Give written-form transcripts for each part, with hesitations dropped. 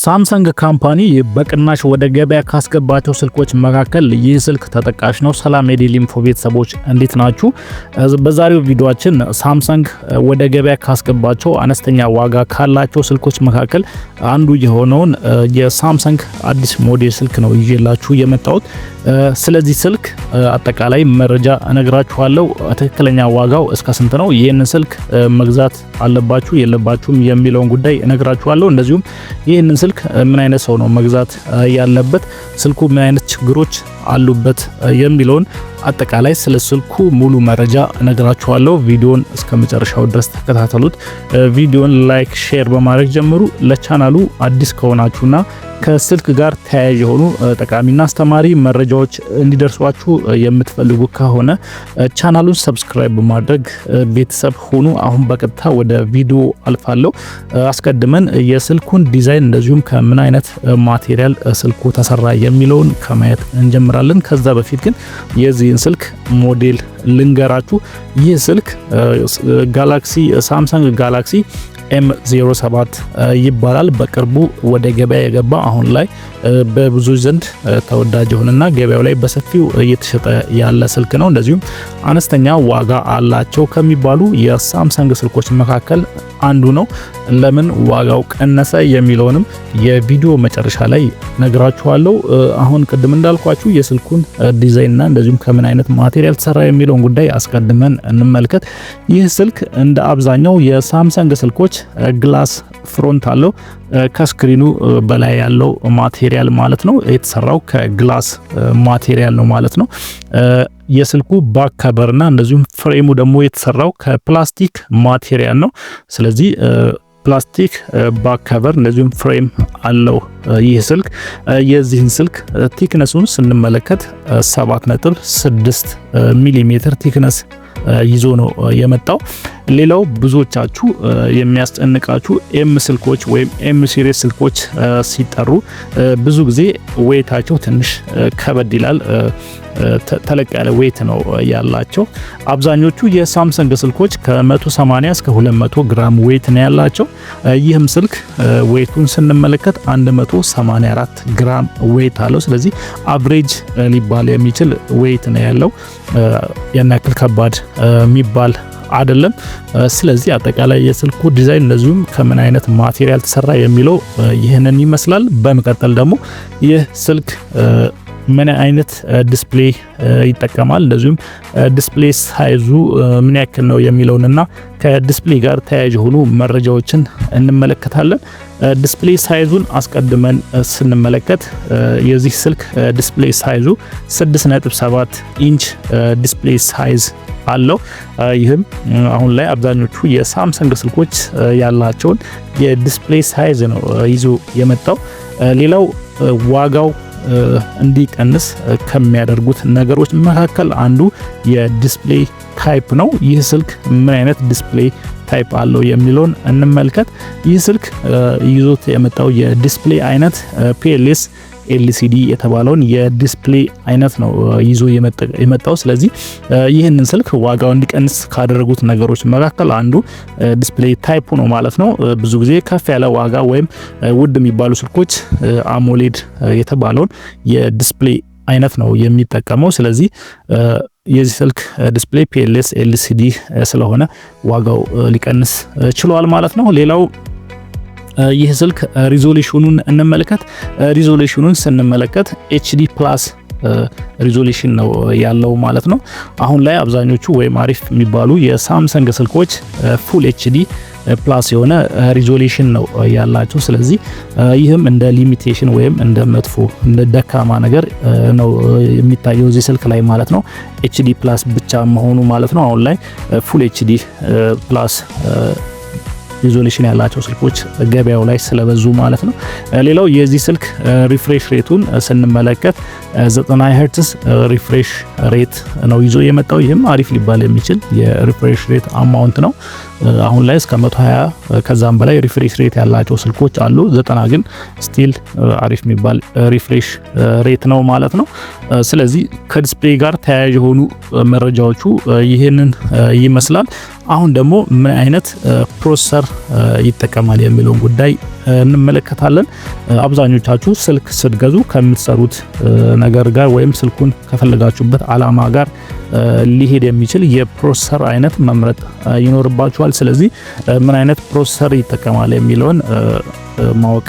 ሳምሰንግ ካምፓኒ በቅናሽ ወደ ገበያ ካስገባቸው ስልኮች መካከል ይህ ስልክ ተጠቃሽ ነው። ሰላም የዴሊ ኢንፎ ቤተሰቦች እንዴት ናችሁ? በዛሬው ቪዲዮአችን ሳምሰንግ ወደ ገበያ ካስገባቸው አነስተኛ ዋጋ ካላቸው ስልኮች መካከል አንዱ የሆነውን የሳምሰንግ አዲስ ሞዴል ስልክ ነው ይዤላችሁ የመጣሁት። ስለዚህ ስልክ አጠቃላይ መረጃ እነግራችኋለሁ። ትክክለኛ ዋጋው እስከ ስንት ነው፣ ይህንን ስልክ መግዛት አለባችሁ የለባችሁም የሚለውን ጉዳይ እነግራችኋለሁ። እንደዚሁም ይህንን ስልክ ምን አይነት ሰው ነው መግዛት ያለበት፣ ስልኩ ምን አይነት ችግሮች አሉበት የሚለውን አጠቃላይ ስለ ስልኩ ሙሉ መረጃ እነግራችኋለሁ። ቪዲዮን እስከ መጨረሻው ድረስ ተከታተሉት። ቪዲዮን ላይክ፣ ሼር በማድረግ ጀምሩ። ለቻናሉ አዲስ ከሆናችሁና ከስልክ ጋር ተያያዥ የሆኑ ጠቃሚና አስተማሪ መረጃዎች እንዲደርሷችሁ የምትፈልጉ ከሆነ ቻናሉን ሰብስክራይብ በማድረግ ቤተሰብ ሁኑ። አሁን በቀጥታ ወደ ቪዲዮ አልፋለሁ። አስቀድመን የስልኩን ዲዛይን እንደዚሁም ከምን አይነት ማቴሪያል ስልኩ ተሰራ የሚለውን ከማየት እንጀምራለን። ከዛ በፊት ግን የዚህን ስልክ ሞዴል ልንገራችሁ። ይህ ስልክ ሳምሰንግ ጋላክሲ M07 ይባላል። በቅርቡ ወደ ገበያ የገባ አሁን ላይ በብዙ ዘንድ ተወዳጅ የሆነና ገበያው ላይ በሰፊው እየተሸጠ ያለ ስልክ ነው። እንደዚሁም አነስተኛ ዋጋ አላቸው ከሚባሉ የሳምሰንግ ስልኮች መካከል አንዱ ነው። ለምን ዋጋው ቀነሰ የሚለውንም የቪዲዮ መጨረሻ ላይ ነግራችኋለሁ። አሁን ቅድም እንዳልኳችሁ የስልኩን ዲዛይንና እንደዚሁም ከምን አይነት ማቴሪያል ተሰራ የሚለውን ጉዳይ አስቀድመን እንመልከት። ይህ ስልክ እንደ አብዛኛው የሳምሰንግ ስልኮች ግላስ ፍሮንት አለው። ከስክሪኑ በላይ ያለው ማቴሪያል ማለት ነው የተሰራው ከግላስ ማቴሪያል ነው ማለት ነው። የስልኩ ባክ ከቨርና እንደዚሁም ፍሬሙ ደግሞ የተሰራው ከፕላስቲክ ማቴሪያል ነው። ስለዚህ ፕላስቲክ ባክ ከቨር እንደዚሁም ፍሬም አለው ይህ ስልክ። የዚህን ስልክ ቲክነሱን ስንመለከት 7.6 ሚሊሜትር ቲክነስ ይዞ ነው የመጣው። ሌላው ብዙዎቻችሁ የሚያስጨንቃችሁ ኤም ስልኮች ወይም ኤም ሲሪስ ስልኮች ሲጠሩ ብዙ ጊዜ ዌይታቸው ትንሽ ከበድ ይላል። ተለቅ ያለ ዌይት ነው ያላቸው። አብዛኞቹ የሳምሰንግ ስልኮች ከ180 እስከ 200 ግራም ዌይት ነው ያላቸው። ይህም ስልክ ዌይቱን ስንመለከት 184 ግራም ዌይት አለው። ስለዚህ አቨሬጅ ሊባል የሚችል ዌይት ነው ያለው። ያን ያክል ከባድ የሚባል አይደለም። ስለዚህ አጠቃላይ የስልኩ ዲዛይን እንደዚሁም ከምን አይነት ማቴሪያል ተሰራ የሚለው ይህንን ይመስላል። በመቀጠል ደግሞ ይህ ስልክ ምን አይነት ዲስፕሌይ ይጠቀማል፣ እንደዚሁም ዲስፕሌይ ሳይዙ ምን ያክል ነው የሚለውንና ከዲስፕሌይ ጋር ተያያዥ የሆኑ መረጃዎችን እንመለከታለን። ዲስፕሌይ ሳይዙን አስቀድመን ስንመለከት የዚህ ስልክ ዲስፕሌይ ሳይዙ 6.7 ኢንች ዲስፕሌይ ሳይዝ አለው። ይህም አሁን ላይ አብዛኞቹ የሳምሰንግ ስልኮች ያላቸውን የዲስፕሌይ ሳይዝ ነው ይዞ የመጣው። ሌላው ዋጋው እንዲቀንስ ከሚያደርጉት ነገሮች መካከል አንዱ የዲስፕሌይ ታይፕ ነው። ይህ ስልክ ምን አይነት ዲስፕሌይ ታይፕ አለው የሚለውን እንመልከት። ይህ ስልክ ይዞት የመጣው የዲስፕሌይ አይነት ፒኤልኤስ ኤልሲዲ የተባለውን የዲስፕሌይ አይነት ነው ይዞ የመጣው። ስለዚህ ይህንን ስልክ ዋጋው እንዲቀንስ ካደረጉት ነገሮች መካከል አንዱ ዲስፕሌይ ታይፑ ነው ማለት ነው። ብዙ ጊዜ ከፍ ያለ ዋጋ ወይም ውድ የሚባሉ ስልኮች አሞሌድ የተባለውን የዲስፕሌይ አይነት ነው የሚጠቀመው። ስለዚህ የዚህ ስልክ ዲስፕሌይ ፒኤልኤስ ኤልሲዲ ስለሆነ ዋጋው ሊቀንስ ችሏል ማለት ነው። ሌላው ይህ ስልክ ሪዞሉሽኑን እንመለከት። ሪዞሉሽኑን ስንመለከት ኤችዲ ፕላስ ሪዞሉሽን ነው ያለው ማለት ነው። አሁን ላይ አብዛኞቹ ወይም አሪፍ የሚባሉ የሳምሰንግ ስልኮች ፉል ኤችዲ ፕላስ የሆነ ሪዞሉሽን ነው ያላቸው። ስለዚህ ይህም እንደ ሊሚቴሽን ወይም እንደ መጥፎ እንደ ደካማ ነገር ነው የሚታየው እዚህ ስልክ ላይ ማለት ነው። ኤችዲ ፕላስ ብቻ መሆኑ ማለት ነው። አሁን ላይ ፉል ኤችዲ ፕላስ ሪዞሉሽን ያላቸው ስልኮች ገበያው ላይ ስለበዙ ማለት ነው። ሌላው የዚህ ስልክ ሪፍሬሽ ሬቱን ስንመለከት 90 ሄርትዝ ሪፍሬሽ ሬት ነው ይዞ የመጣው። ይህም አሪፍ ሊባል የሚችል የሪፍሬሽ ሬት አማውንት ነው። አሁን ላይ እስከ 120 ከዛም በላይ ሪፍሬሽ ሬት ያላቸው ስልኮች አሉ። 90 ግን ስቲል አሪፍ የሚባል ሪፍሬሽ ሬት ነው ማለት ነው። ስለዚህ ከዲስፕሌይ ጋር ተያያዥ የሆኑ መረጃዎቹ ይህንን ይመስላል። አሁን ደግሞ ምን አይነት ፕሮሰሰር ይጠቀማል የሚለውን ጉዳይ እንመለከታለን። አብዛኞቻችሁ ስልክ ስትገዙ ከምትሰሩት ነገር ጋር ወይም ስልኩን ከፈለጋችሁበት አላማ ጋር ሊሄድ የሚችል የፕሮሰሰር አይነት መምረጥ ይኖርባችኋል። ስለዚህ ምን አይነት ፕሮሰሰር ይጠቀማል የሚለውን ማወቅ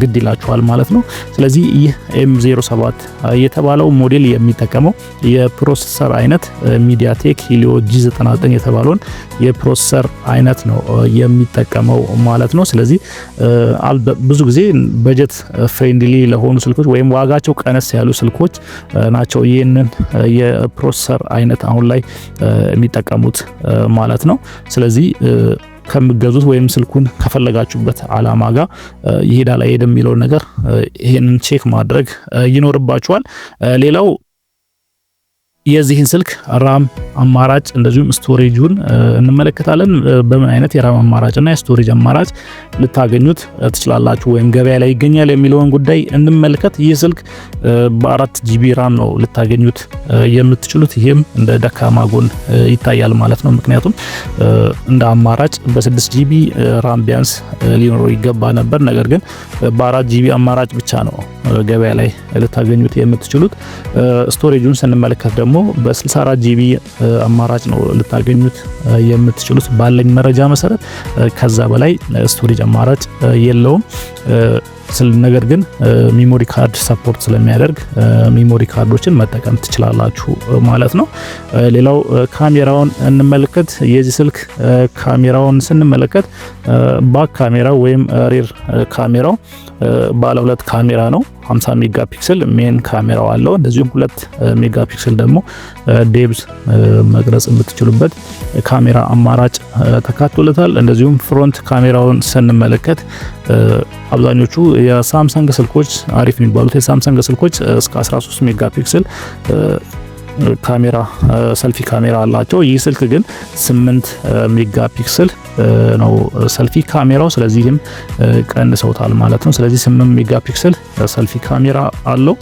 ግድ ይላችኋል ማለት ነው። ስለዚህ ይህ M07 የተባለው ሞዴል የሚጠቀመው የፕሮሰሰር አይነት ሚዲያቴክ ሂሊዮ G99 የተባለውን የፕሮሰሰር አይነት ነው የሚጠቀመው ማለት ነው። ስለዚህ ብዙ ጊዜ በጀት ፍሬንድሊ ለሆኑ ስልኮች ወይም ዋጋቸው ቀነስ ያሉ ስልኮች ናቸው ይህንን የፕሮሰሰር አይነት አሁን ላይ የሚጠቀሙት ማለት ነው። ስለዚህ ከምገዙት ወይም ስልኩን ከፈለጋችሁበት አላማ ጋር ይሄዳል አይሄድም የሚለው ነገር ይሄንን ቼክ ማድረግ ይኖርባችኋል። ሌላው የዚህን ስልክ ራም አማራጭ እንደዚሁም ስቶሬጁን እንመለከታለን። በምን አይነት የራም አማራጭና የስቶሬጅ አማራጭ ልታገኙት ትችላላችሁ ወይም ገበያ ላይ ይገኛል የሚለውን ጉዳይ እንመልከት። ይህ ስልክ በ4 ጂቢ ራም ነው ልታገኙት የምትችሉት። ይህም እንደ ደካማ ጎን ይታያል ማለት ነው። ምክንያቱም እንደ አማራጭ በ6 ጂቢ ራም ቢያንስ ሊኖረው ይገባ ነበር። ነገር ግን በ4 ጂቢ አማራጭ ብቻ ነው ገበያ ላይ ልታገኙት የምትችሉት። ስቶሬጁን ስንመለከት ደግሞ በ64 ጂቢ አማራጭ ነው ልታገኙት የምትችሉት ባለኝ መረጃ መሰረት። ከዛ በላይ ስቶሬጅ አማራጭ የለውም። ነገር ግን ሚሞሪ ካርድ ሰፖርት ስለሚያደርግ ሚሞሪ ካርዶችን መጠቀም ትችላላችሁ ማለት ነው። ሌላው ካሜራውን እንመለከት። የዚህ ስልክ ካሜራውን ስንመለከት ባክ ካሜራው ወይም ሪር ካሜራው ባለ 2 ካሜራ ነው። 50 ሜጋ ፒክሰል ሜን ካሜራው አለው። እንደዚሁም 2 ሜጋ ፒክሰል ደግሞ ዴፕዝ መቅረጽ የምትችሉበት ካሜራ አማራጭ ተካቶለታል። እንደዚሁም ፍሮንት ካሜራውን ስንመለከት አብዛኞቹ የሳምሰንግ ስልኮች አሪፍ የሚባሉት የሳምሰንግ ስልኮች እስከ 13 ሜጋ ፒክሰል ካሜራ ሰልፊ ካሜራ አላቸው። ይህ ስልክ ግን 8 ሜጋ ፒክሰል ነው ሰልፊ ካሜራው። ስለዚህም ቀንሰውታል ማለት ነው። ስለዚህ 8 ሜጋ ፒክሰል ሰልፊ ካሜራ አለው።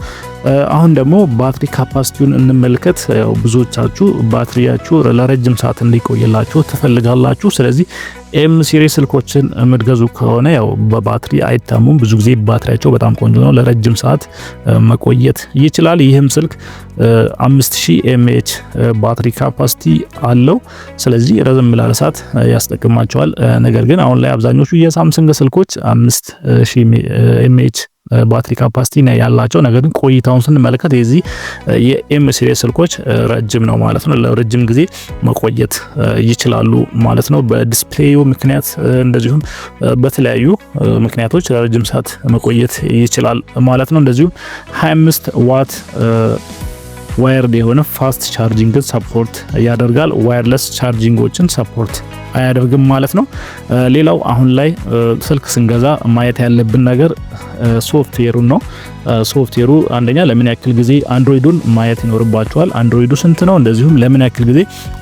አሁን ደግሞ ባትሪ ካፓሲቲውን እንመልከት። ያው ብዙዎቻችሁ ባትሪያችሁ ለረጅም ሰዓት እንዲቆይላችሁ ትፈልጋላችሁ። ስለዚህ ኤም ሲሪስ ስልኮችን የምትገዙ ከሆነ ያው በባትሪ አይታሙም። ብዙ ጊዜ ባትሪያቸው በጣም ቆንጆ ነው፣ ለረጅም ሰዓት መቆየት ይችላል። ይህም ስልክ 5000 ኤምኤች ባትሪ ካፓሲቲ አለው። ስለዚህ ረዘም ላለ ሰዓት ያስጠቅማቸዋል። ነገር ግን አሁን ላይ አብዛኞቹ የሳምሰንግ ስልኮች 5000 ኤምኤች ባትሪ ካፓሲቲ ነው ያላቸው። ነገር ግን ቆይታውን ስንመለከት የዚህ የኤም ሲሪስ ስልኮች ረጅም ነው ማለት ነው። ለረጅም ጊዜ መቆየት ይችላሉ ማለት ነው። በዲስፕሌዩ ምክንያት እንደዚሁም በተለያዩ ምክንያቶች ለረጅም ሰዓት መቆየት ይችላል ማለት ነው። እንደዚሁም 25 ዋት ዋየርድ የሆነ ፋስት ቻርጂንግን ሰፖርት ያደርጋል። ዋየርለስ ቻርጂንጎችን ሰፖርት አያደርግም ማለት ነው። ሌላው አሁን ላይ ስልክ ስንገዛ ማየት ያለብን ነገር ሶፍትዌሩን ነው። ሶፍትዌሩ አንደኛ ለምን ያክል ጊዜ አንድሮይዱን ማየት ይኖርባቸዋል። አንድሮይዱ ስንት ነው፣ እንደዚሁም ለምን ያክል ጊዜ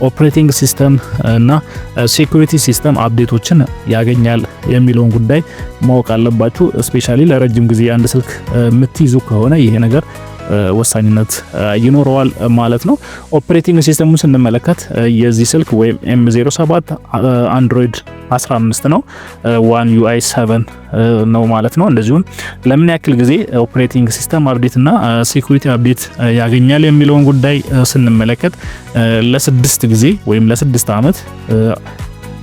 ኦፕሬቲንግ ሲስተም እና ሴኩሪቲ ሲስተም አፕዴቶችን ያገኛል የሚለውን ጉዳይ ማወቅ አለባችሁ። ስፔሻሊ ለረጅም ጊዜ አንድ ስልክ የምትይዙ ከሆነ ይሄ ነገር ወሳኝነት ይኖረዋል ማለት ነው። ኦፕሬቲንግ ሲስተሙን ስንመለከት የዚህ ስልክ ወይም M07 አንድሮይድ 15 ነው፣ ዋን UI 7 ነው ማለት ነው። እንደዚሁም ለምን ያክል ጊዜ ኦፕሬቲንግ ሲስተም አፕዴት እና ሴኩሪቲ አፕዴት ያገኛል የሚለውን ጉዳይ ስንመለከት ለ6 ጊዜ ወይም ለ6 ዓመት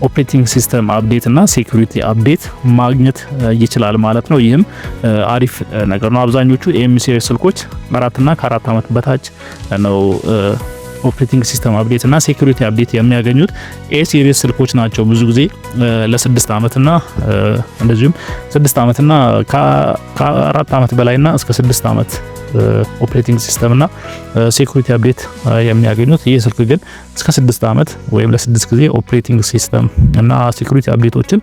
ኦፕሬቲንግ ሲስተም አፕዴት እና ሴኩሪቲ አፕዴት ማግኘት ይችላል ማለት ነው። ይህም አሪፍ ነገር ነው። አብዛኞቹ ኤም ሲሪስ ስልኮች 4 እና ከ4 ዓመት በታች ነው ኦፕሬቲንግ ሲስተም አፕዴት እና ሴኩሪቲ አፕዴት የሚያገኙት። ኤ ሲሪስ ስልኮች ናቸው ብዙ ጊዜ ለ6 ዓመት እና እንደዚሁም 6 ዓመት እና ከ4 ዓመት በላይና እስከ 6 ዓመት ኦፕሬቲንግ ሲስተም እና ሴኩሪቲ አፕዴት የሚያገኙት። ይህ ስልክ ግን እስከ 6 ዓመት ወይም ለ6 ጊዜ ኦፕሬቲንግ ሲስተም እና ሴኩሪቲ አፕዴቶችን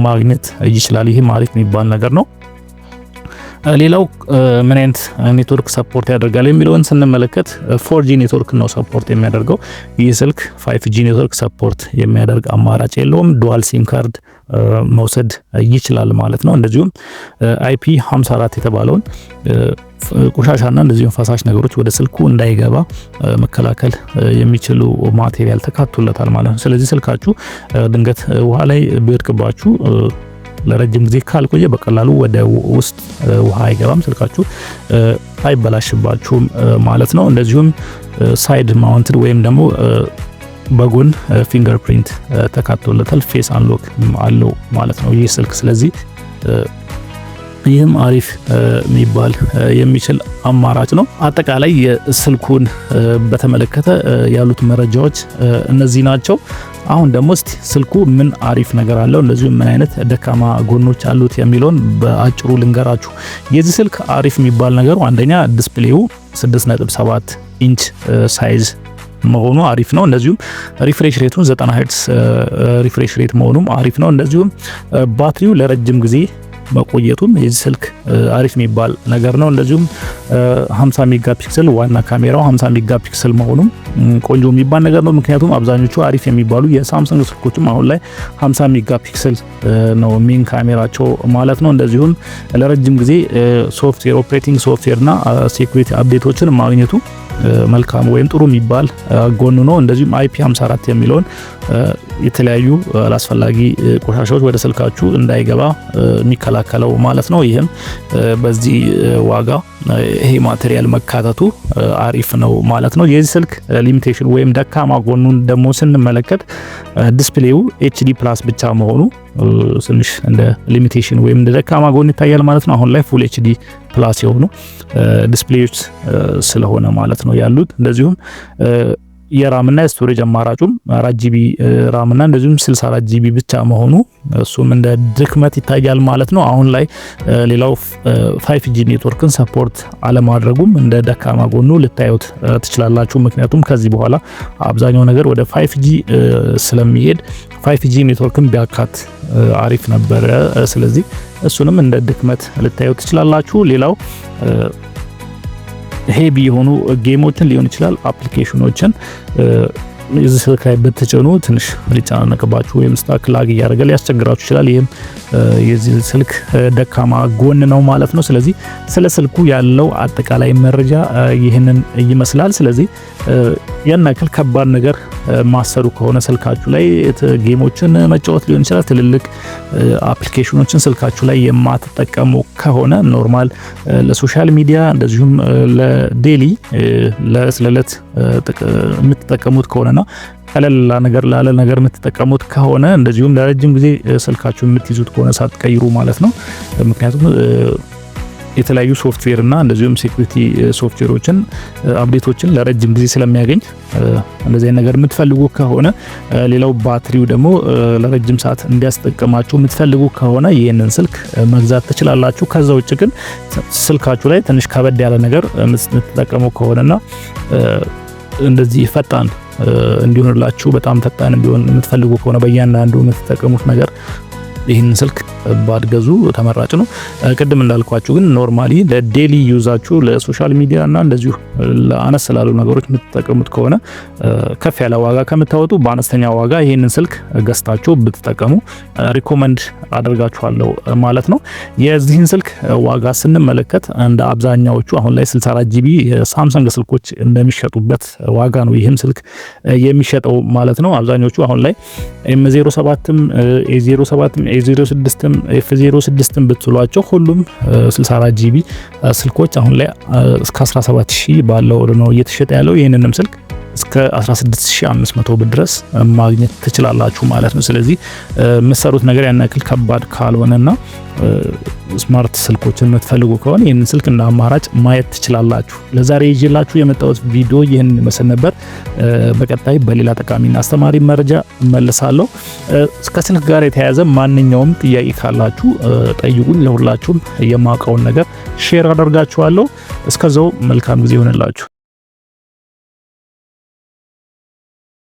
ማግኘት ይችላል። ይህ ማለት የሚባል ነገር ነው። ሌላው ምን አይነት ኔትወርክ ሰፖርት ያደርጋል የሚለውን ስንመለከት 4G ኔትወርክ ነው ሰፖርት የሚያደርገው። ይህ ስልክ 5G ኔትወርክ ሰፖርት የሚያደርግ አማራጭ የለውም። ዱዋል ሲም ካርድ መውሰድ ይችላል ማለት ነው። እንደዚሁም IP54 የተባለውን ቆሻሻና እንደዚሁም ፈሳሽ ነገሮች ወደ ስልኩ እንዳይገባ መከላከል የሚችሉ ማቴሪያል ተካቶለታል ማለት ነው። ስለዚህ ስልካችሁ ድንገት ውሃ ላይ ቢወድቅባችሁ ለረጅም ጊዜ ካልቆየ በቀላሉ ወደ ውስጥ ውሃ አይገባም፣ ስልካችሁ አይበላሽባችሁም ማለት ነው። እንደዚሁም ሳይድ ማውንትድ ወይም ደግሞ በጎን ፊንገርፕሪንት ተካቶለታል። ፌስ አንሎክ አለው ማለት ነው ይህ ስልክ። ስለዚህ ይህም አሪፍ የሚባል የሚችል አማራጭ ነው። አጠቃላይ የስልኩን በተመለከተ ያሉት መረጃዎች እነዚህ ናቸው። አሁን ደግሞ እስቲ ስልኩ ምን አሪፍ ነገር አለው እንደዚሁ ምን አይነት ደካማ ጎኖች አሉት የሚለውን በአጭሩ ልንገራችሁ። የዚህ ስልክ አሪፍ የሚባል ነገሩ አንደኛ ዲስፕሌው 6.7 ኢንች ሳይዝ መሆኑ አሪፍ ነው። እንደዚሁም ሪፍሬሽ ሬቱን 90 ሄርትዝ ሪፍሬሽ ሬት መሆኑም አሪፍ ነው። እንደዚሁም ባትሪው ለረጅም ጊዜ መቆየቱም የዚህ ስልክ አሪፍ የሚባል ነገር ነው። እንደዚሁም 50 ሜጋ ፒክሰል ዋና ካሜራው 50 ሜጋ ፒክሰል መሆኑም ቆንጆ የሚባል ነገር ነው። ምክንያቱም አብዛኞቹ አሪፍ የሚባሉ የሳምሰንግ ስልኮችም አሁን ላይ 50 ሜጋ ፒክሰል ነው ሜን ካሜራቸው ማለት ነው። እንደዚሁም ለረጅም ጊዜ ሶፍትዌር ኦፕሬቲንግ ሶፍትዌርና ሴኩሪቲ አፕዴቶችን ማግኘቱ መልካም ወይም ጥሩ የሚባል ጎኑ ነው። እንደዚሁም IP54 የሚለውን የተለያዩ አላስፈላጊ ቆሻሻዎች ወደ ስልካችሁ እንዳይገባ የሚከላከለው ማለት ነው። ይህም በዚህ ዋጋ ይሄ ማቴሪያል መካተቱ አሪፍ ነው ማለት ነው። የዚህ ስልክ ሊሚቴሽን ወይም ደካማ ጎኑን ደግሞ ስንመለከት ዲስፕሌው HD ፕላስ ብቻ መሆኑ ትንሽ እንደ ሊሚቴሽን ወይም እንደ ደካማ ጎን ይታያል ማለት ነው። አሁን ላይ ፉል HD ፕላስ የሆኑ ዲስፕሌዎች ስለሆነ ማለት ነው ያሉት። እንደዚሁም የራምና የስቶሬጅ አማራጩም 4GB ራምና እንደዚሁም 64GB ብቻ መሆኑ እሱም እንደ ድክመት ይታያል ማለት ነው። አሁን ላይ ሌላው 5G ኔትወርክን ሰፖርት አለማድረጉም እንደ ደካማ ጎኑ ልታዩት ትችላላችሁ። ምክንያቱም ከዚህ በኋላ አብዛኛው ነገር ወደ 5G ስለሚሄድ 5G ኔትወርክን ቢያካት አሪፍ ነበረ። ስለዚህ እሱንም እንደ ድክመት ልታዩት ትችላላችሁ። ሌላው ሄቢ የሆኑ ጌሞችን ሊሆን ይችላል አፕሊኬሽኖችን እዚህ ስልክ ላይ በተጨኑ ትንሽ ሊጫነቅባችሁ ወይም ስታክ ላግ እያደረገ ሊያስቸግራችሁ ይችላል። ይህም የዚህ ስልክ ደካማ ጎን ነው ማለት ነው። ስለዚህ ስለ ስልኩ ያለው አጠቃላይ መረጃ ይህንን ይመስላል። ስለዚህ ያን ያክል ከባድ ነገር ማሰሩ ከሆነ ስልካችሁ ላይ ጌሞችን መጫወት ሊሆን ይችላል፣ ትልልቅ አፕሊኬሽኖችን ስልካችሁ ላይ የማትጠቀሙ ከሆነ ኖርማል ለሶሻል ሚዲያ እንደዚሁም ለዴሊ ለስለለት የምትጠቀሙት ከሆነና ቀለል ላለ ነገር የምትጠቀሙት ከሆነ እንደዚሁም ለረጅም ጊዜ ስልካችሁ የምትይዙት ከሆነ ሳትቀይሩ ማለት ነው። ምክንያቱም የተለያዩ ሶፍትዌር እና እንደዚሁም ሴኩሪቲ ሶፍትዌሮችን አፕዴቶችን ለረጅም ጊዜ ስለሚያገኝ እንደዚህ ነገር የምትፈልጉ ከሆነ ሌላው ባትሪው ደግሞ ለረጅም ሰዓት እንዲያስጠቅማችሁ የምትፈልጉ ከሆነ ይህንን ስልክ መግዛት ትችላላችሁ። ከዛ ውጭ ግን ስልካችሁ ላይ ትንሽ ከበድ ያለ ነገር የምትጠቀሙ ከሆነና እንደዚህ ፈጣን እንዲሆንላችሁ በጣም ፈጣን እንዲሆን የምትፈልጉ ከሆነ በእያንዳንዱ የምትጠቀሙት ነገር ይህንን ስልክ ባትገዙ ተመራጭ ነው። ቅድም እንዳልኳችሁ ግን ኖርማሊ ለዴሊ ዩዛችሁ ለሶሻል ሚዲያ እና እንደዚሁ ለአነስ ላሉ ነገሮች የምትጠቀሙት ከሆነ ከፍ ያለ ዋጋ ከምታወጡ በአነስተኛ ዋጋ ይህንን ስልክ ገዝታችሁ ብትጠቀሙ ሪኮመንድ አደርጋችኋለሁ ማለት ነው። የዚህን ስልክ ዋጋ ስንመለከት እንደ አብዛኛዎቹ አሁን ላይ 64GB የሳምሰንግ ስልኮች እንደሚሸጡበት ዋጋ ነው ይህም ስልክ የሚሸጠው ማለት ነው። አብዛኞቹ አሁን ላይ M07ም A07ም A06ም F06ም ብትሏቸው ሁሉም 64GB ስልኮች አሁን ላይ እስከ 17000 ባለው ነው እየተሸጠ ያለው። ይህንንም ስልክ እስከ 16500 ብር ድረስ ማግኘት ትችላላችሁ ማለት ነው። ስለዚህ የምትሰሩት ነገር ያን ያክል ከባድ ካልሆነና ስማርት ስልኮችን የምትፈልጉ ከሆነ ይህንን ስልክ እንደ አማራጭ ማየት ትችላላችሁ። ለዛሬ ይዤላችሁ የመጣሁት ቪዲዮ ይህንን ይመስል ነበር። በቀጣይ በሌላ ጠቃሚና አስተማሪ መረጃ እመለሳለሁ። ከስልክ ጋር የተያያዘ ማንኛውም ጥያቄ ካላችሁ ጠይቁኝ። ለሁላችሁም የማውቀውን ነገር ሼር አደርጋችኋለሁ። እስከዛው መልካም ጊዜ ይሆንላችሁ።